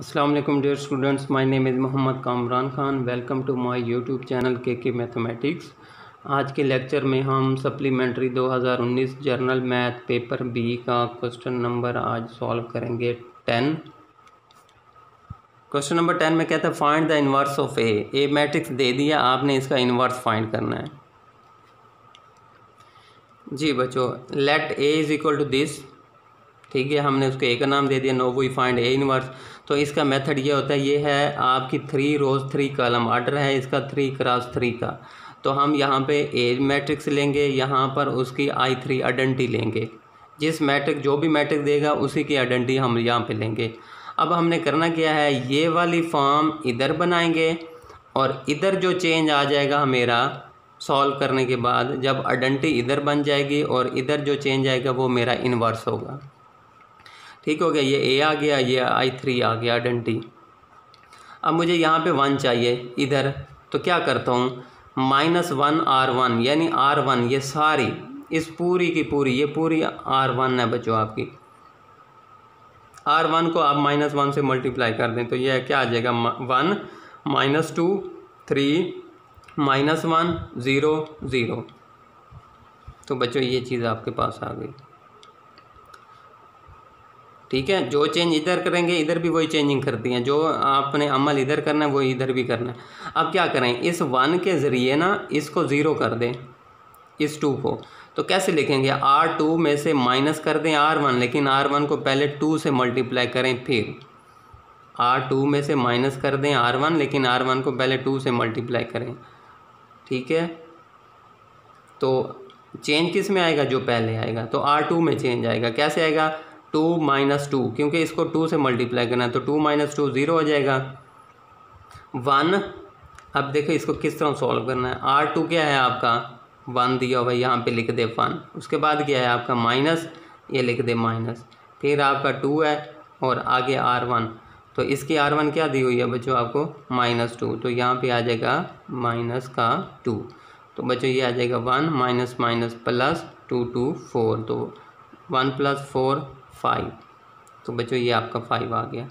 अस्सलाम वालेकुम dear students, my name is Mohammad Kamran Khan. Welcome to my YouTube channel के mathematics. आज के लेक्चर में हम supplementary 2019 general math paper B का क्वेश्चन नंबर आज सॉल्व करेंगे 10। क्वेश्चन नंबर 10 में कहता है find the inverse of a matrix दे दिया, आपने इसका इन्वर्स फाइंड करना है। जी बच्चों, let A is equal to this, ठीक है, हमने उसको ए का नाम दे दिया। Now we find A inverse. तो इसका मेथड ये होता है, ये है आपकी 3 रोज 3 कॉलम ऑर्डर है इसका 3 क्रॉस 3 का। तो हम यहाँ पे ए मैट्रिक्स लेंगे, यहाँ पर उसकी I3 आइडेंटिटी लेंगे। जिस मैट्रिक्स जो भी मैट्रिक्स देगा उसी की आइडेंटिटी हम यहाँ पे लेंगे। अब हमने करना क्या है, ये वाली फॉर्म इधर बनाएंगे और इधर जो चेंज आ जाएगा मेरा सॉल्व करने के बाद, जब आइडेंटिटी इधर बन जाएगी और इधर जो चेंज आएगा वो मेरा इन्वर्स होगा। ठीक हो गया, ये ए आ गया, ये I3 आ गया आइडेंटिटी। अब मुझे यहाँ पे 1 चाहिए इधर, तो क्या करता हूँ, -1 R1 यानी R1, ये सारी इस पूरी की पूरी, ये पूरी R1 है बच्चों आपकी। R1 को आप -1 से मल्टीप्लाई कर दें तो ये क्या आ जाएगा, 1 -2 3 -1 0 0। तो बच्चों ये चीज़ आपके पास आ गई। ठीक है, जो चेंज इधर करेंगे इधर भी वही चेंजिंग करती हैं, जो आपने अमल इधर करना है वो इधर भी करना है। अब क्या करें, इस 1 के ज़रिए ना इसको 0 कर दें, इस 2 को। तो कैसे लिखेंगे, R2 में से माइनस कर दें R1, लेकिन R1 को पहले 2 से मल्टीप्लाई करें। फिर R2 में से माइनस कर दें R1, लेकिन R1 को पहले 2 से मल्टीप्लाई करें। ठीक है, तो चेंज किस में आएगा, जो पहले आएगा, तो R2 में चेंज आएगा। कैसे आएगा, 2 - 2, क्योंकि इसको 2 से मल्टीप्लाई करना है, तो 2 - 2 0 हो जाएगा। 1, अब देखो इसको किस तरह सॉल्व करना है। R2 क्या है आपका, 1 दिया हुआ, यहाँ पे लिख दे 1। उसके बाद क्या है आपका माइनस, ये लिख दे माइनस। फिर आपका 2 है और आगे R1, तो इसकी R1 क्या दी हुई है बच्चों आपको, -2, तो यहाँ पे आ जाएगा -2। तो बच्चों ये आ जाएगा 1 माइनस प्लस 2 2 4, तो 1 + 4 5। तो बच्चों ये आपका 5 आ गया।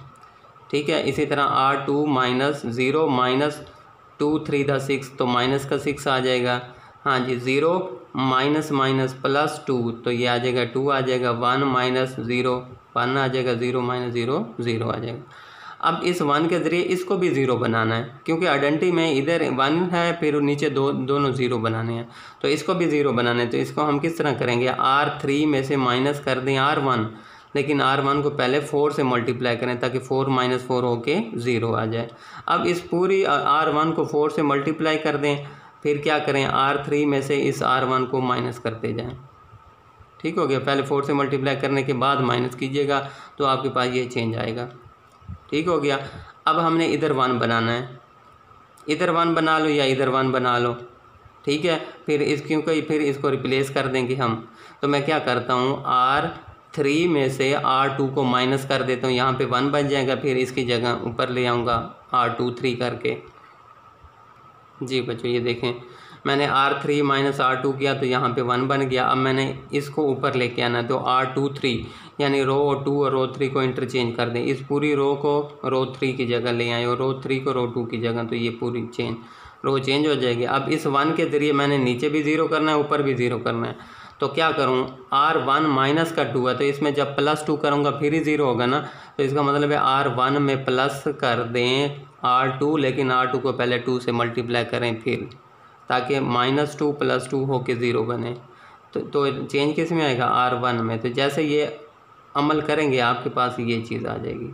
ठीक है, इसी तरह R2 -0 -2 3 × 6, तो माइनस का 6 आ जाएगा। हाँ जी, 0 +2, तो ये आ जाएगा 2 आ जाएगा। 1 - 0 1 आ जाएगा, 0 - 0 0 आ जाएगा। अब इस 1 के ज़रिए इसको भी 0 बनाना है, क्योंकि आइडेंटिटी में इधर 1 है, फिर नीचे दोनों 0 बनाने हैं, तो इसको भी 0 बनाना है। तो इसको हम किस तरह करेंगे, R3 में से माइनस कर दें R1, लेकिन R1 को पहले 4 से मल्टीप्लाई करें, ताकि 4 - 4 होके 0 आ जाए। अब इस पूरी R1 को 4 से मल्टीप्लाई कर दें, फिर क्या करें, R3 में से इस R1 को माइनस करते जाएं। ठीक हो गया, पहले 4 से मल्टीप्लाई करने के बाद माइनस कीजिएगा, तो आपके पास ये चेंज आएगा। ठीक हो गया। अब हमने इधर 1 बनाना है, इधर 1 बना लो या इधर 1 बना लो। ठीक है, फिर क्योंकि फिर इसको रिप्लेस कर देंगे हम, तो मैं क्या करता हूँ, R3 में से R2 को माइनस कर देता हूँ, यहाँ पे 1 बन जाएगा, फिर इसकी जगह ऊपर ले आऊँगा R2 3 करके। जी बच्चों ये देखें, मैंने R3 - R2 किया तो यहाँ पे 1 बन गया। अब मैंने इसको ऊपर लेके आना, तो R2 3 यानी रो 2 और रो 3 को इंटरचेंज कर दें। इस पूरी रो को रो 3 की जगह ले आए और रो 3 को रो 2 की जगह, तो ये पूरी रो चेंज हो जाएगी। अब इस 1 के ज़रिए मैंने नीचे भी 0 करना है, ऊपर भी 0 करना है, तो क्या करूँ, R1 माइनस का 2 है, तो इसमें जब +2 करूँगा फिर ही 0 होगा ना, तो इसका मतलब है R1 में प्लस कर दें R2, लेकिन R2 को पहले 2 से मल्टीप्लाई करें फिर, ताकि -2 + 2 होके 0 बने। तो चेंज किस में आएगा, R1 में। तो जैसे ये अमल करेंगे आपके पास ये चीज़ आ जाएगी।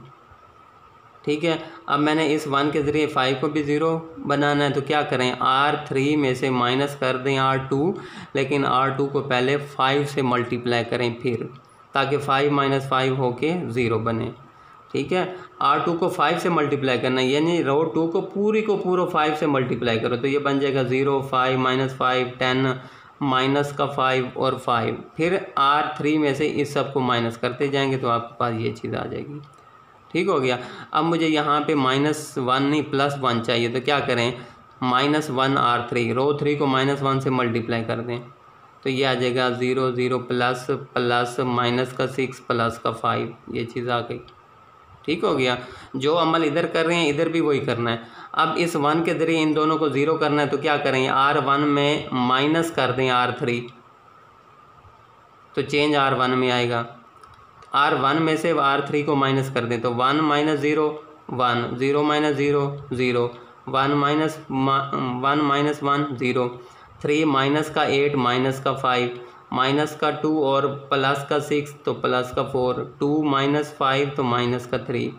ठीक है, अब मैंने इस 1 के ज़रिए 5 को भी 0 बनाना है, तो क्या करें, R3 में से माइनस कर दें R2, लेकिन R2 को पहले 5 से मल्टीप्लाई करें फिर, ताकि 5 - 5 होके 0 बने। ठीक है, R2 को 5 से मल्टीप्लाई करना है, यानी रो 2 को पूरा 5 से मल्टीप्लाई करो, तो ये बन जाएगा 0 5 - 5 10 -5 और 5। फिर R3 में से इस सब को माइनस करते जाएंगे, तो आपके पास ये चीज़ आ जाएगी। ठीक हो गया। अब मुझे यहाँ पे -1 नहीं +1 चाहिए, तो क्या करें, -1 R3, रो 3 को -1 से मल्टीप्लाई कर दें, तो ये आ जाएगा 0 0 प्लस माइनस का 6 प्लस का 5, ये चीज़ आ गई। ठीक हो गया। जो अमल इधर कर रहे हैं इधर भी वही करना है। अब इस 1 के ज़रिए इन दोनों को 0 करना है तो क्या करेंगे, R1 में माइनस कर दें R3, तो चेंज R1 में आएगा। R1 में से R3 को माइनस कर दें तो 1 माइनस 0 1, 0 माइनस 0 0, 1 माइनस 1 0, 3 माइनस का 8 माइनस का 5 माइनस का 2 और प्लस का 6 तो प्लस का 4, 2 माइनस 5 तो माइनस का 3।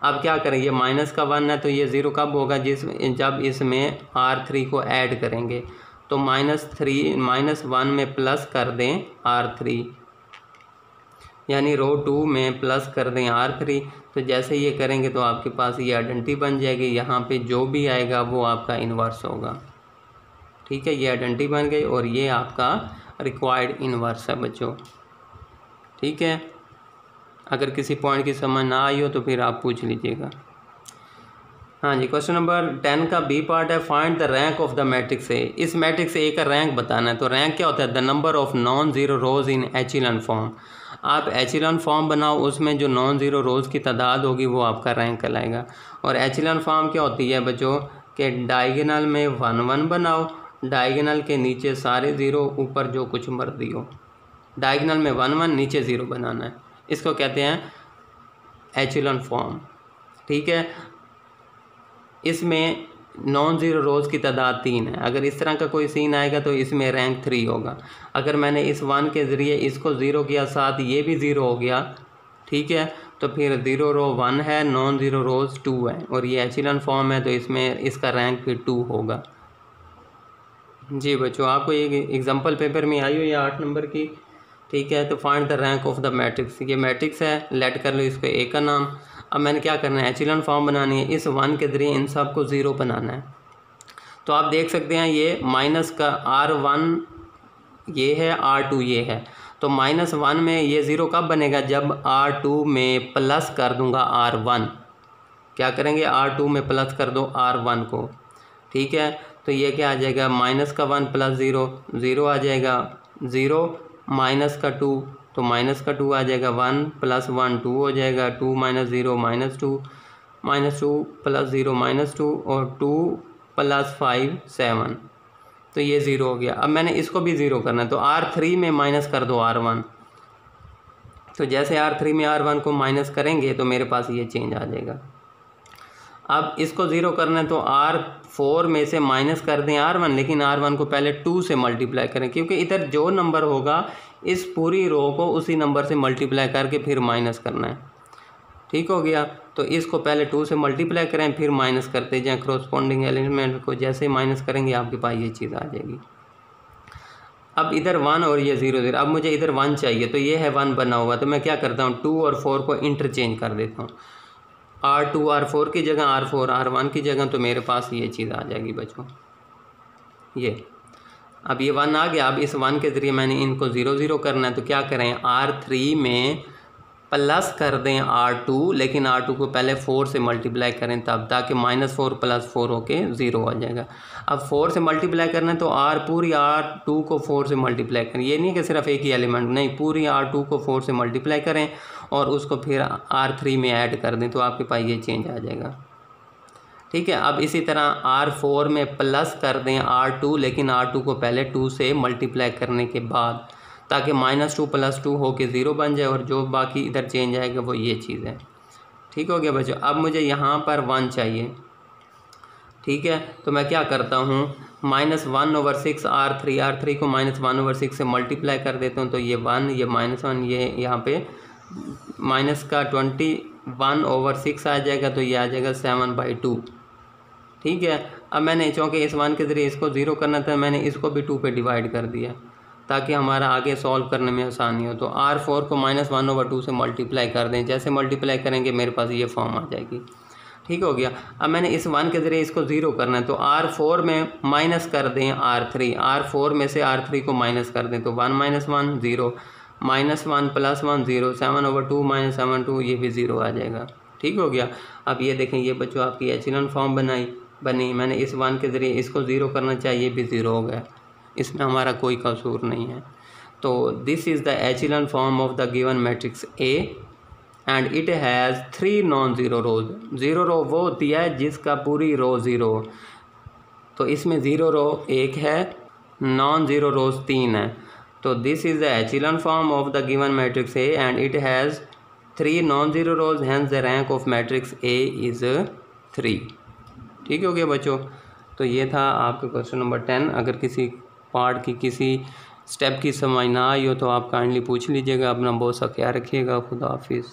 अब क्या करें, ये माइनस का 1 है तो ये 0 कब होगा, जब इसमें R3 को ऐड करेंगे। तो -1 में प्लस कर दें R3, यानी रो 2 में प्लस कर दें R3। तो जैसे ये करेंगे तो आपके पास ये आइडेंटिटी बन जाएगी। यहाँ पे जो भी आएगा वो आपका इन्वर्स होगा। ठीक है, ये आइडेंटिटी बन गई और ये आपका रिक्वायर्ड इन्वर्स है बच्चों। ठीक है, अगर किसी पॉइंट की समझ ना आई हो तो फिर आप पूछ लीजिएगा। हाँ जी, क्वेश्चन नंबर 10 का बी पार्ट है, find the rank of the matrix A. इस मैट्रिक्स ए का रैंक बताना है। तो रैंक क्या होता है, the number of non zero rose in echelon form. आप एचिलन फॉर्म बनाओ, उसमें जो नॉन ज़ीरो रोज़ की तादाद होगी वो आपका रैंक कहलाएगा। और एचिलन फॉर्म क्या होती है बच्चों कि डायगोनल में 1 1 बनाओ, डायगोनल के नीचे सारे ज़ीरो, ऊपर जो कुछ मर्जी हो। डायगोनल में 1 1, नीचे ज़ीरो बनाना है, इसको कहते हैं एचिलन फॉर्म। ठीक है, इसमें नॉन ज़ीरो रोज़ की तादाद 3 है। अगर इस तरह का कोई सीन आएगा तो इसमें रैंक 3 होगा। अगर मैंने इस 1 के ज़रिए इसको 0 किया, साथ ये भी 0 हो गया, ठीक है, तो फिर 0 रो 1 है, नॉन ज़ीरो रोज़ 2 है और ये एचिलन फॉर्म है तो इसमें इसका रैंक फिर 2 होगा। जी बच्चों, आपको ये एग्जाम्पल पेपर में आई हुई है 8 नंबर की। ठीक है, तो find the rank of the matrix. ये मैट्रिक्स है, लेट कर लो इसको ए का नाम। अब मैंने क्या करना है, एचिलन फॉर्म बनानी है। इस 1 के ज़रिए इन सब को 0 बनाना है। तो आप देख सकते हैं ये माइनस का R1 ये है, R2 ये है। तो -1 में ये 0 कब बनेगा, जब R2 में प्लस कर दूंगा R1। क्या करेंगे, R2 में प्लस कर दो R1 को। ठीक है, तो ये क्या आ जाएगा, -1 प्लस 0 0 आ जाएगा, 0 माइनस का 2 तो माइनस का 2 आ जाएगा, 1 प्लस 1 2 हो जाएगा, 2 माइनस 0 -2 प्लस 0 -2 और 2 प्लस 5 7, तो ये 0 हो गया। अब मैंने इसको भी 0 करना है तो R3 में माइनस कर दो R1। तो जैसे R3 में R1 को माइनस करेंगे तो मेरे पास ये चेंज आ जाएगा। अब इसको 0 करना है तो R4 में से माइनस कर दें R1, लेकिन R1 को पहले 2 से मल्टीप्लाई करें, क्योंकि इधर जो नंबर होगा इस पूरी रो को उसी नंबर से मल्टीप्लाई करके फिर माइनस करना है। ठीक हो गया, तो इसको पहले 2 से मल्टीप्लाई करें फिर माइनस करते जाएं करस्पॉन्डिंग एलिमेंट को। जैसे माइनस करेंगे आपके पास ये चीज़ आ जाएगी। अब इधर 1 और ये 0 0, अब मुझे इधर 1 चाहिए तो ये है 1 बना हुआ, तो मैं क्या करता हूँ 2 और 4 को इंटरचेंज कर देता हूँ। R2 R4 की जगह R4 R1 की जगह, तो मेरे पास ये चीज़ आ जाएगी बच्चों। ये अब ये 1 आ गया। अब इस 1 के ज़रिए मैंने इनको 0 0 करना है तो क्या करें, R3 में प्लस कर दें R2, लेकिन R2 को पहले 4 से मल्टीप्लाई करें तब, ताकि -4 + 4 होके 0 आ जाएगा। अब 4 से मल्टीप्लाई करना है तो पूरी R2 को 4 से मल्टीप्लाई करें। ये नहीं कि सिर्फ एक ही एलिमेंट, नहीं, पूरी R2 को 4 से मल्टीप्लाई करें और उसको फिर R3 में ऐड कर दें तो आपके पास ये चेंज आ जाएगा। ठीक है, अब इसी तरह R4 में प्लस कर दें R2, लेकिन R2 को पहले 2 से मल्टीप्लाई करने के बाद, ताकि -2 + 2 होके 0 बन जाए और जो बाकी इधर चेंज आएगा वो ये चीज़ है। ठीक हो गया बच्चों। अब मुझे यहाँ पर 1 चाहिए। ठीक है, तो मैं क्या करता हूँ, -1/6 R3 को -1/6 से मल्टीप्लाई कर देता हूँ तो ये 1, ये -1, ये यहाँ पे माइनस का 21/6 आ जाएगा, तो ये आ जाएगा 7/2। ठीक है, अब मैंने चूँकि इस 1 के ज़रिए इसको 0 करना था, मैंने इसको भी 2 पे डिवाइड कर दिया ताकि हमारा आगे सॉल्व करने में आसानी हो। तो R4 को -1/2 से मल्टीप्लाई कर दें। जैसे मल्टीप्लाई करेंगे मेरे पास ये फॉर्म आ जाएगी। ठीक हो गया। अब मैंने इस 1 के ज़रिए इसको 0 करना है तो R4 में माइनस कर दें R3, R4 में से R3 को माइनस कर दें तो 1 - 1 0, -1 + 1 0, 7/2 - 7/2, ये भी 0 आ जाएगा। ठीक हो गया। अब ये देखें, ये बच्चों आपकी एचिलन फॉर्म बनी। मैंने इस 1 के ज़रिए इसको 0 करना चाहिए, भी 0 हो गया। इसमें हमारा कोई कसूर नहीं है। तो this is the echelon form of the given matrix A. And it has 3 non zero rows. Zero row वो होती है जिसका पूरी रो ज़ीरो, तो इसमें ज़ीरो रो 1 है, नॉन ज़ीरो रोज 3 है। तो this is the echelon form of the given matrix A and it has 3 non zero rows, hence the rank of matrix A is 3। ठीक हो गया बच्चों। तो ये था आपका क्वेश्चन नंबर 10। अगर किसी पार्ट की किसी स्टेप की समझ ना आई हो तो आप काइंडली पूछ लीजिएगा। अपना बहुत सा ख्याल रखिएगा। खुदा हाफिज़।